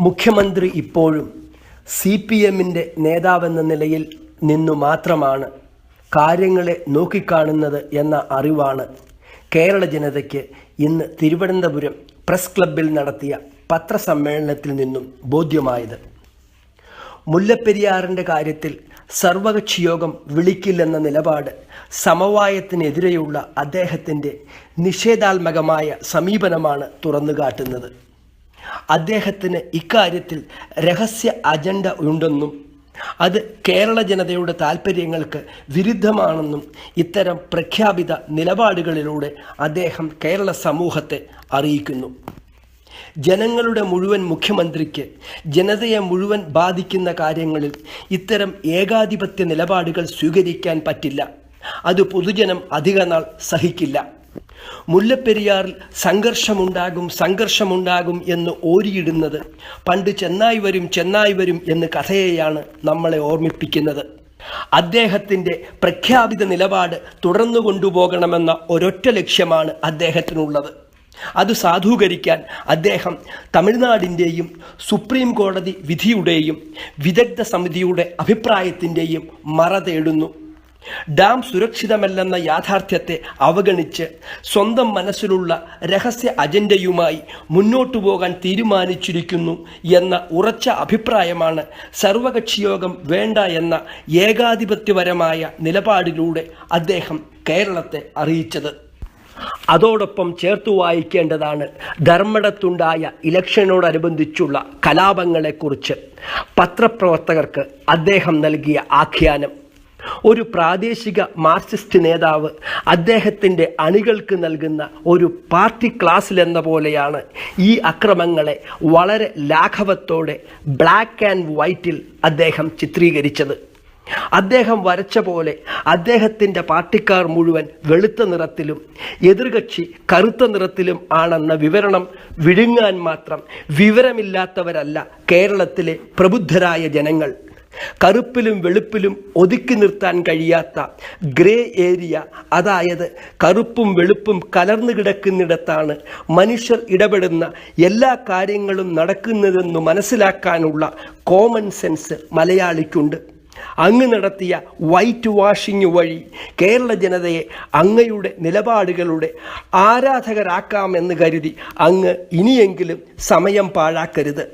മുഖ്യമന്ത്രി ഇപ്പോഴും CPMന്റെ നേതാവെന്ന നിലയിൽ നിന്നു മാത്രമാണ് കാര്യങ്ങളെ നോക്കിക്കാണുന്നത് എന്ന അറിവാണ് കേരള ജനതയ്ക്ക് ഇന്ന് തിരുവനന്തപുരം പ്രസ് ക്ലബ്ബിൽ നടത്തിയ പത്രസമ്മേളനത്തിൽ നിന്നും ബോധ്യമായത്. മുല്ലപ്പെരിയാറിൻ്റെ കാര്യത്തിൽ സർവകക്ഷി യോഗം വിളിക്കില്ലെന്ന നിലപാട് സമവായത്തിനെതിരെയുള്ള അദ്ദേഹത്തിൻ്റെ നിഷേധാത്മകമായ സമീപനമാണ് തുറന്നുകാട്ടുന്നത്. അദ്ദേഹത്തിന് ഇക്കാര്യത്തിൽ രഹസ്യ അജണ്ട ഉണ്ടെന്നും അത് കേരള ജനതയുടെ താൽപ്പര്യങ്ങൾക്ക് വിരുദ്ധമാണെന്നും ഇത്തരം പ്രഖ്യാപിത നിലപാടുകളിലൂടെ അദ്ദേഹം കേരള സമൂഹത്തെ അറിയിക്കുന്നു. ജനങ്ങളുടെ മുഴുവൻ മുഖ്യമന്ത്രിക്ക് ജനതയെ മുഴുവൻ ബാധിക്കുന്ന കാര്യങ്ങളിൽ ഇത്തരം ഏകാധിപത്യ നിലപാടുകൾ സ്വീകരിക്കാൻ പറ്റില്ല. അത് പൊതുജനം അധികനാൾ സഹിക്കില്ല. മുല്ലപ്പെരിയാറിൽ സംഘർഷമുണ്ടാകും എന്ന് ഓരിയിടുന്നത് പണ്ട് ചെന്നായ് വരും എന്ന് കഥയെയാണ് നമ്മളെ ഓർമ്മിപ്പിക്കുന്നത്. അദ്ദേഹത്തിൻ്റെ പ്രഖ്യാപിത നിലപാട് തുടർന്നു കൊണ്ടുപോകണമെന്ന ഒരൊറ്റ ലക്ഷ്യമാണ് അദ്ദേഹത്തിനുള്ളത്. അത് സാധൂകരിക്കാൻ അദ്ദേഹം തമിഴ്നാടിൻ്റെയും സുപ്രീം കോടതി വിധിയുടെയും വിദഗ്ധ സമിതിയുടെ അഭിപ്രായത്തിൻ്റെയും മറ തേടുന്നു. ഡാം സുരക്ഷിതമല്ലെന്ന യാഥാർത്ഥ്യത്തെ അവഗണിച്ച് സ്വന്തം മനസ്സിലുള്ള രഹസ്യ അജണ്ടയുമായി മുന്നോട്ടു പോകാൻ തീരുമാനിച്ചിരിക്കുന്നു എന്ന ഉറച്ച അഭിപ്രായമാണ് സർവകക്ഷിയോഗം വേണ്ട എന്ന ഏകാധിപത്യപരമായ നിലപാടിലൂടെ അദ്ദേഹം കേരളത്തെ അറിയിച്ചത്. അതോടൊപ്പം ചേർത്തു വായിക്കേണ്ടതാണ് ധർമ്മടത്തുണ്ടായ ഇലക്ഷനോടനുബന്ധിച്ചുള്ള കലാപങ്ങളെക്കുറിച്ച് പത്രപ്രവർത്തകർക്ക് അദ്ദേഹം നൽകിയ ആഖ്യാനം. ഒരു പ്രാദേശിക മാർക്സിസ്റ്റ് നേതാവ് അദ്ദേഹത്തിൻ്റെ അണികൾക്ക് നൽകുന്ന ഒരു പാർട്ടി ക്ലാസ്സിലെന്ന പോലെയാണ് ഈ അക്രമങ്ങളെ വളരെ ലാഘവത്തോടെ ബ്ലാക്ക് ആൻഡ് വൈറ്റിൽ അദ്ദേഹം ചിത്രീകരിച്ചത്. അദ്ദേഹം വരച്ച പോലെ അദ്ദേഹത്തിൻ്റെ പാർട്ടിക്കാർ മുഴുവൻ വെളുത്ത നിറത്തിലും എതിർകക്ഷി കറുത്ത നിറത്തിലും ആണെന്ന വിവരണം വിഴുങ്ങാൻ മാത്രം വിവരമില്ലാത്തവരല്ല കേരളത്തിലെ പ്രബുദ്ധരായ ജനങ്ങൾ. കറുപ്പിലും വെളുപ്പിലും ഒതുക്കി നിർത്താൻ കഴിയാത്ത ഗ്രേ ഏരിയ, അതായത് കറുപ്പും വെളുപ്പും കലർന്നു കിടക്കുന്നിടത്താണ് മനുഷ്യർ ഇടപെടുന്ന എല്ലാ കാര്യങ്ങളും നടക്കുന്നതെന്ന് മനസ്സിലാക്കാനുള്ള കോമൺ സെൻസ് മലയാളിക്കുണ്ട്. അങ്ങ് നടത്തിയ വൈറ്റ് വാഷിംഗ് വഴി കേരള ജനതയെ അങ്ങയുടെ നിലപാടുകളുടെ ആരാധകരാക്കാമെന്ന് കരുതി അങ്ങ് ഇനിയെങ്കിലും സമയം പാഴാക്കരുത്.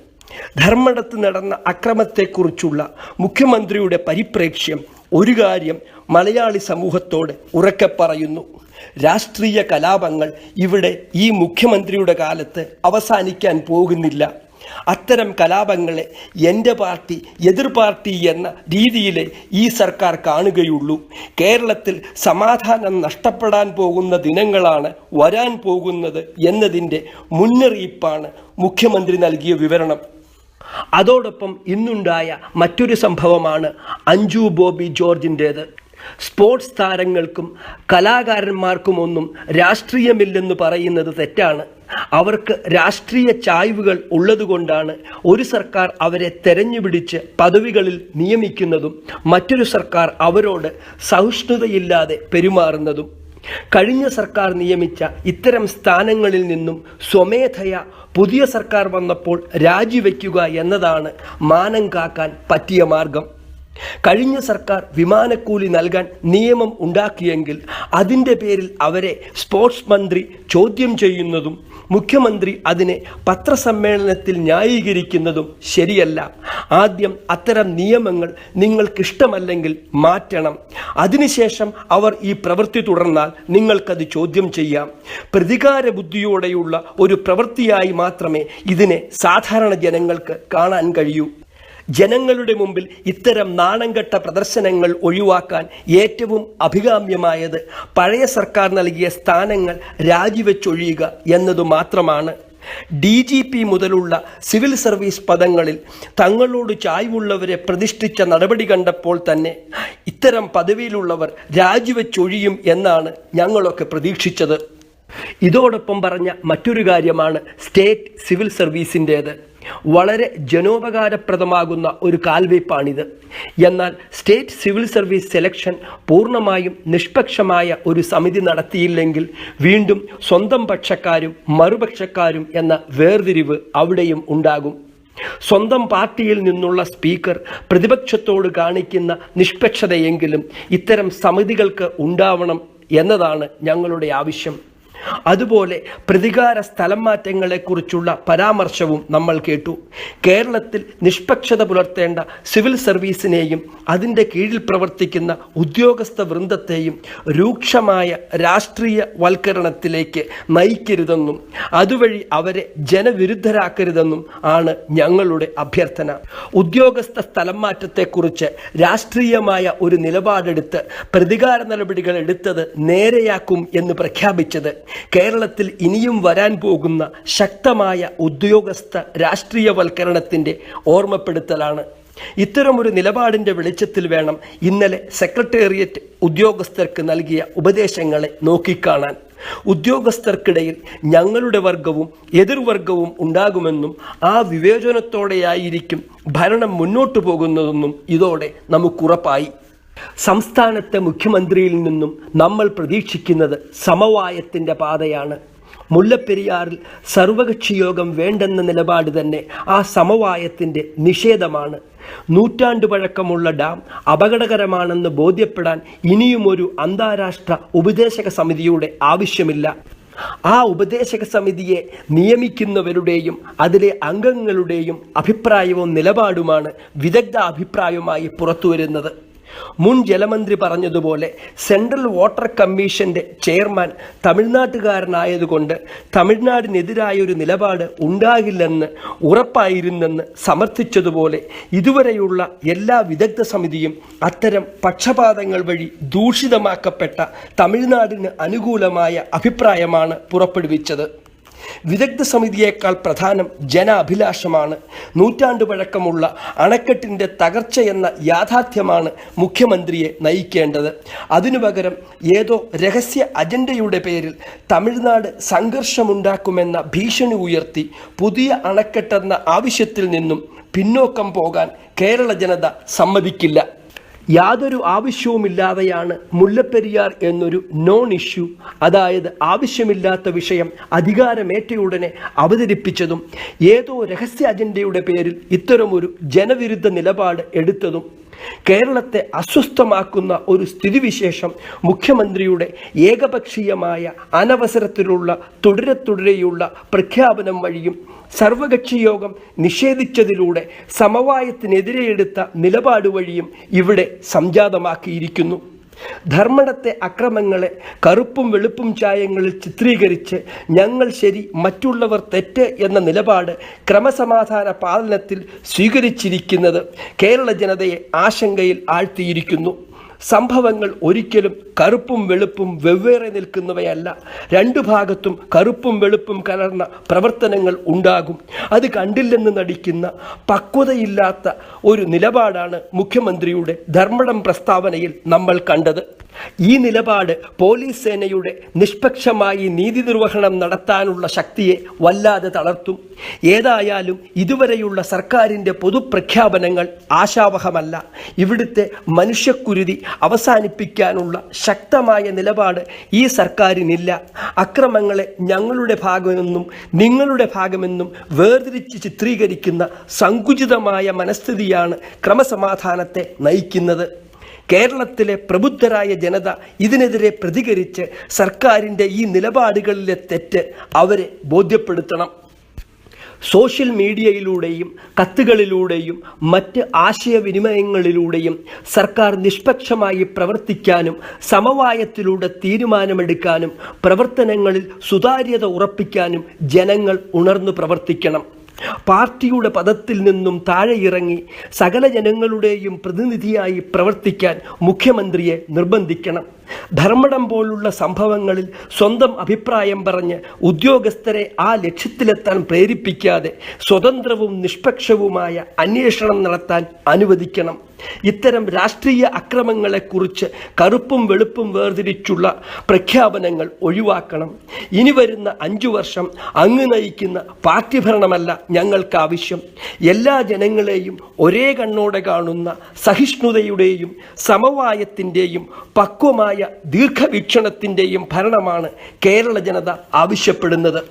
ധർമ്മടത്ത് നടന്ന അക്രമത്തെക്കുറിച്ചുള്ള മുഖ്യമന്ത്രിയുടെ പരിപ്രേക്ഷ്യം ഒരു കാര്യം മലയാളി സമൂഹത്തോട് ഉറക്കെ പറയുന്നു: രാഷ്ട്രീയ കലാപങ്ങൾ ഇവിടെ ഈ മുഖ്യമന്ത്രിയുടെ കാലത്ത് അവസാനിക്കാൻ പോകുന്നില്ല. അത്തരം കലാപങ്ങളെ എൻ്റെ പാർട്ടി എതിർ പാർട്ടി എന്ന രീതിയിലെ ഈ സർക്കാർ കാണുകയുള്ളൂ. കേരളത്തിൽ സമാധാനം നഷ്ടപ്പെടാൻ പോകുന്ന ദിനങ്ങളാണ് വരാൻ പോകുന്നത് എന്നതിൻ്റെ മുന്നറിയിപ്പാണ് മുഖ്യമന്ത്രി നൽകിയ വിവരണം. അതോടൊപ്പം ഇന്നുണ്ടായ മറ്റൊരു സംഭവമാണ് അഞ്ജു ബോബി ജോർജിൻ്റേത്. സ്പോർട്സ് താരങ്ങൾക്കും കലാകാരന്മാർക്കുമൊന്നും രാഷ്ട്രീയമില്ലെന്ന് പറയുന്നത് തെറ്റാണ്. അവർക്ക് രാഷ്ട്രീയ ചായ്വുകൾ ഉള്ളതുകൊണ്ടാണ് ഒരു സർക്കാർ അവരെ തെരഞ്ഞുപിടിച്ച് പദവികളിൽ നിയമിക്കുന്നതും മറ്റൊരു സർക്കാർ അവരോട് സഹിഷ്ണുതയില്ലാതെ പെരുമാറുന്നതും. കഴിഞ്ഞ സർക്കാർ നിയമിച്ച ഇത്തരം സ്ഥാനങ്ങളിൽ നിന്നും സ്വമേധയാ പുതിയ സർക്കാർ വന്നപ്പോൾ രാജിവെക്കുക എന്നതാണ് മാനം കാക്കാൻ പറ്റിയ മാർഗം. കഴിഞ്ഞ സർക്കാർ വിമാനക്കൂലി നൽകാൻ നിയമം ഉണ്ടാക്കിയെങ്കിൽ അതിൻ്റെ പേരിൽ അവരെ സ്പോർട്സ് മന്ത്രി ചോദ്യം ചെയ്യുന്നതും മുഖ്യമന്ത്രി അതിനെ പത്രസമ്മേളനത്തിൽ ന്യായീകരിക്കുന്നതും ശരിയല്ല. ആദ്യം അത്തരം നിയമങ്ങൾ നിങ്ങൾക്കിഷ്ടമല്ലെങ്കിൽ മാറ്റണം. അതിനുശേഷം അവർ ഈ പ്രവൃത്തി തുടർന്നാൽ നിങ്ങൾക്കത് ചോദ്യം ചെയ്യാം. പ്രതികാര ബുദ്ധിയോടെയുള്ള ഒരു പ്രവൃത്തിയായി മാത്രമേ ഇതിനെ സാധാരണ ജനങ്ങൾക്ക് കാണാൻ കഴിയൂ. ജനങ്ങളുടെ മുമ്പിൽ ഇത്തരം നാണംകെട്ട പ്രദർശനങ്ങൾ ഒഴിവാക്കാൻ ഏറ്റവും അഭികാമ്യമായത് പഴയ സർക്കാർ നൽകിയ സ്ഥാനങ്ങൾ രാജിവെച്ചൊഴിയുക എന്നതു മാത്രമാണ്. DGP മുതലുള്ള സിവിൽ സർവീസ് പദങ്ങളിൽ തങ്ങളോട് ചായ്വുള്ളവരെ പ്രതിഷ്ഠിച്ച നടപടി കണ്ടപ്പോൾ തന്നെ ഇത്തരം പദവിയിലുള്ളവർ രാജിവെച്ചൊഴിയും എന്നാണ് ഞങ്ങളൊക്കെ പ്രതീക്ഷിച്ചത്. ഇതോടൊപ്പം പറഞ്ഞ മറ്റൊരു കാര്യമാണ് സ്റ്റേറ്റ് സിവിൽ സർവീസിൻ്റേത്. വളരെ ജനോപകാരപ്രദമാകുന്ന ഒരു കാൽവയ്പ്പാണിത്. എന്നാൽ സ്റ്റേറ്റ് സിവിൽ സർവീസ് സെലക്ഷൻ പൂർണ്ണമായും നിഷ്പക്ഷമായ ഒരു സമിതി നടത്തിയില്ലെങ്കിൽ വീണ്ടും സ്വന്തം പക്ഷക്കാരും മറുപക്ഷക്കാരും എന്ന വേർതിരിവ് അവിടെയും ഉണ്ടാകും. സ്വന്തം പാർട്ടിയിൽ നിന്നുള്ള സ്പീക്കർ പ്രതിപക്ഷത്തോട് കാണിക്കുന്ന നിഷ്പക്ഷതയെങ്കിലും ഇത്തരം സമിതികൾക്ക് ഉണ്ടാവണം എന്നതാണ് ഞങ്ങളുടെ ആവശ്യം. അതുപോലെ പ്രതികാര സ്ഥലം മാറ്റങ്ങളെക്കുറിച്ചുള്ള പരാമർശവും നമ്മൾ കേട്ടു. കേരളത്തിൽ നിഷ്പക്ഷത പുലർത്തേണ്ട സിവിൽ സർവീസിനെയും അതിൻ്റെ കീഴിൽ പ്രവർത്തിക്കുന്ന ഉദ്യോഗസ്ഥ വൃന്ദത്തെയും രൂക്ഷമായ രാഷ്ട്രീയ വൽക്കരണത്തിലേക്ക് നയിക്കരുതെന്നും അതുവഴി അവരെ ജനവിരുദ്ധരാക്കരുതെന്നും ആണ് ഞങ്ങളുടെ അഭ്യർത്ഥന. ഉദ്യോഗസ്ഥ സ്ഥലം മാറ്റത്തെക്കുറിച്ച് രാഷ്ട്രീയമായ ഒരു നിലപാടെടുത്ത് പ്രതികാര നടപടികൾ എടുത്തത് നേരെയാക്കും എന്ന് പ്രഖ്യാപിച്ചത് കേരളത്തിൽ ഇനിയും വരാൻ പോകുന്ന ശക്തമായ ഉദ്യോഗസ്ഥ രാഷ്ട്രീയവൽക്കരണത്തിൻ്റെ ഓർമ്മപ്പെടുത്തലാണ്. ഇത്തരമൊരു നിലപാടിൻ്റെ വെളിച്ചത്തിൽ വേണം ഇന്നലെ സെക്രട്ടേറിയറ്റ് ഉദ്യോഗസ്ഥർക്ക് നൽകിയ ഉപദേശങ്ങളെ നോക്കിക്കാണാൻ. ഉദ്യോഗസ്ഥർക്കിടയിൽ ഞങ്ങളുടെ വർഗവും എതിർവർഗവും ഉണ്ടാകുമെന്നും ആ വിവേചനത്തോടെയായിരിക്കും ഭരണം മുന്നോട്ടു പോകുന്നതെന്നും ഇതോടെ നമുക്കുറപ്പായി. സംസ്ഥാനത്തെ മുഖ്യമന്ത്രിയിൽ നിന്നും നമ്മൾ പ്രതീക്ഷിക്കുന്നത് സമവായത്തിൻ്റെ പാതയാണ്. മുല്ലപ്പെരിയാറിൽ സർവകക്ഷി യോഗം വേണ്ടെന്ന നിലപാട് തന്നെ ആ സമവായത്തിൻ്റെ നിഷേധമാണ്. നൂറ്റാണ്ട് പഴക്കമുള്ള ഡാം അപകടകരമാണെന്ന് ബോധ്യപ്പെടാൻ ഇനിയുമൊരു അന്താരാഷ്ട്ര ഉപദേശക സമിതിയുടെ ആവശ്യമില്ല. ആ ഉപദേശക സമിതിയെ നിയമിക്കുന്നവരുടെയും അതിലെ അംഗങ്ങളുടെയും അഭിപ്രായവും നിലപാടുമാണ് വിദഗ്ധ അഭിപ്രായവുമായി പുറത്തുവരുന്നത്. മുൻ ജലമന്ത്രി പറഞ്ഞതുപോലെ സെൻട്രൽ വാട്ടർ കമ്മീഷൻ്റെ ചെയർമാൻ തമിഴ്നാട്ടുകാരനായതുകൊണ്ട് തമിഴ്നാടിനെതിരായൊരു നിലപാട് ഉണ്ടാകില്ലെന്ന് ഉറപ്പായിരുന്നെന്ന് സമർത്ഥിച്ചതുപോലെ ഇതുവരെയുള്ള എല്ലാ വിദഗ്ധ സമിതിയും അത്തരം പക്ഷപാതങ്ങൾ വഴി ദൂഷിതമാക്കപ്പെട്ട തമിഴ്നാടിന് അനുകൂലമായ അഭിപ്രായമാണ് പുറപ്പെടുവിച്ചത്. വിദഗ്ധ സമിതിയേക്കാൾ പ്രധാനം ജനാഭിലാഷമാണ്. നൂറ്റാണ്ടു പഴക്കമുള്ള അണക്കെട്ടിൻ്റെ തകർച്ചയെന്ന യാഥാർത്ഥ്യമാണ് മുഖ്യമന്ത്രിയെ നയിക്കേണ്ടത്. അതിനു പകരം ഏതോ രഹസ്യ അജണ്ടയുടെ പേരിൽ തമിഴ്നാട് സംഘർഷമുണ്ടാക്കുമെന്ന ഭീഷണി ഉയർത്തി പുതിയ അണക്കെട്ടെന്ന ആവശ്യത്തിൽ നിന്നും പിന്നോക്കം പോകാൻ കേരള ജനത സമ്മതിക്കില്ല. യാതൊരു ആവശ്യവുമില്ലാതെയാണ് മുല്ലപ്പെരിയാർ എന്നൊരു നോൺ ഇഷ്യൂ, അതായത് ആവശ്യമില്ലാത്ത വിഷയം അധികാരമേറ്റയുടനെ അവതരിപ്പിച്ചതും ഏതോ രഹസ്യ അജണ്ടയുടെ പേരിൽ ഇത്തരമൊരു ജനവിരുദ്ധ നിലപാട് എടുത്തതും. കേരളത്തെ അസ്വസ്ഥമാക്കുന്ന ഒരു സ്ഥിതിവിശേഷം മുഖ്യമന്ത്രിയുടെ ഏകപക്ഷീയമായ അനവസരത്തിലുള്ള തുടരെയുള്ള പ്രഖ്യാപനം വഴിയും സർവകക്ഷി യോഗം നിഷേധിച്ചതിലൂടെ സമവായത്തിനെതിരെ എടുത്ത നിലപാട് വഴിയും ഇവിടെ സംജാതമാക്കിയിരിക്കുന്നു. ധർമ്മടത്തെ അക്രമങ്ങളെ കറുപ്പും വെളുപ്പും ചായങ്ങളിൽ ചിത്രീകരിച്ച് ഞങ്ങൾ ശരി മറ്റുള്ളവർ തെറ്റ് എന്ന നിലപാട് ക്രമസമാധാന പാലനത്തിൽ സ്വീകരിച്ചിരിക്കുന്നത് കേരള ജനതയെ ആശങ്കയിൽ ആഴ്ത്തിയിരിക്കുന്നു. സംഭവങ്ങൾ ഒരിക്കലും കറുപ്പും വെളുപ്പും വെവ്വേറെ നിൽക്കുന്നവയല്ല. രണ്ടു ഭാഗത്തും കറുപ്പും വെളുപ്പും കലർന്ന പ്രവർത്തനങ്ങൾ ഉണ്ടാകും. അത് കണ്ടില്ലെന്ന് നടിക്കുന്ന പക്വതയില്ലാത്ത ഒരു നിലപാടാണ് മുഖ്യമന്ത്രിയുടെ ധർമ്മടം പ്രസ്താവനയിൽ നമ്മൾ കണ്ടത്. ഈ നിലപാട് പോലീസ് സേനയുടെ നിഷ്പക്ഷമായി നീതി നിർവഹണം നടത്താനുള്ള ശക്തിയെ വല്ലാതെ തളർത്തും. ഏതായാലും ഇതുവരെയുള്ള സർക്കാരിൻ്റെ പൊതുപ്രഖ്യാപനങ്ങൾ ആശാവഹമല്ല. ഇവിടുത്തെ മനുഷ്യക്കുരുതി അവസാനിപ്പിക്കാനുള്ള ശക്തമായ നിലപാട് ഈ സർക്കാരിനില്ല. അക്രമങ്ങളെ ഞങ്ങളുടെ ഭാഗമെന്നും നിങ്ങളുടെ ഭാഗമെന്നും വേർതിരിച്ച് ചിത്രീകരിക്കുന്ന സങ്കുചിതമായ മനസ്ഥിതിയാണ് ക്രമസമാധാനത്തെ നയിക്കുന്നത്. കേരളത്തിലെ പ്രബുദ്ധരായ ജനത ഇതിനെതിരെ പ്രതികരിച്ച് സർക്കാരിൻ്റെ ഈ നിലപാടുകളിലെ തെറ്റ് അവരെ ബോധ്യപ്പെടുത്തണം. സോഷ്യൽ മീഡിയയിലൂടെയും കത്തുകളിലൂടെയും മറ്റ് ആശയവിനിമയങ്ങളിലൂടെയും സർക്കാർ നിഷ്പക്ഷമായി പ്രവർത്തിക്കാനും സമവായത്തിലൂടെ തീരുമാനമെടുക്കാനും പ്രവർത്തനങ്ങളിൽ സുതാര്യത ഉറപ്പിക്കാനും ജനങ്ങൾ ഉണർന്നു പ്രവർത്തിക്കണം. പാർട്ടിയുടെ പദത്തിൽ നിന്നും താഴെ ഇറങ്ങി സകല ജനങ്ങളുടെയും പ്രതിനിധിയായി പ്രവർത്തിക്കാൻ മുഖ്യമന്ത്രിയെ നിർബന്ധിക്കണം. ധർമ്മടം പോലുള്ള സംഭവങ്ങളിൽ സ്വന്തം അഭിപ്രായം പറഞ്ഞ് ഉദ്യോഗസ്ഥരെ ആ ലക്ഷ്യത്തിലെത്താൻ പ്രേരിപ്പിക്കാതെ സ്വതന്ത്രവും നിഷ്പക്ഷവുമായ അന്വേഷണം നടത്താൻ അനുവദിക്കണം. ഇത്തരം രാഷ്ട്രീയ അക്രമങ്ങളെക്കുറിച്ച് കറുപ്പും വെളുപ്പും വേർതിരിച്ചുള്ള പ്രഖ്യാപനങ്ങൾ ഒഴിവാക്കണം. ഇനി വരുന്ന 5 വർഷം അങ്ങ് നയിക്കുന്ന പാർട്ടി ഭരണമല്ല ഞങ്ങൾക്ക് ആവശ്യം. എല്ലാ ജനങ്ങളെയും ഒരേ കണ്ണോടെ കാണുന്ന സഹിഷ്ണുതയുടെയും സമവായത്തിൻ്റെയും പക്വമായ ദീർഘവീക്ഷണത്തിൻ്റെയും ഭരണമാണ് കേരള ജനത ആവശ്യപ്പെടുന്നത്.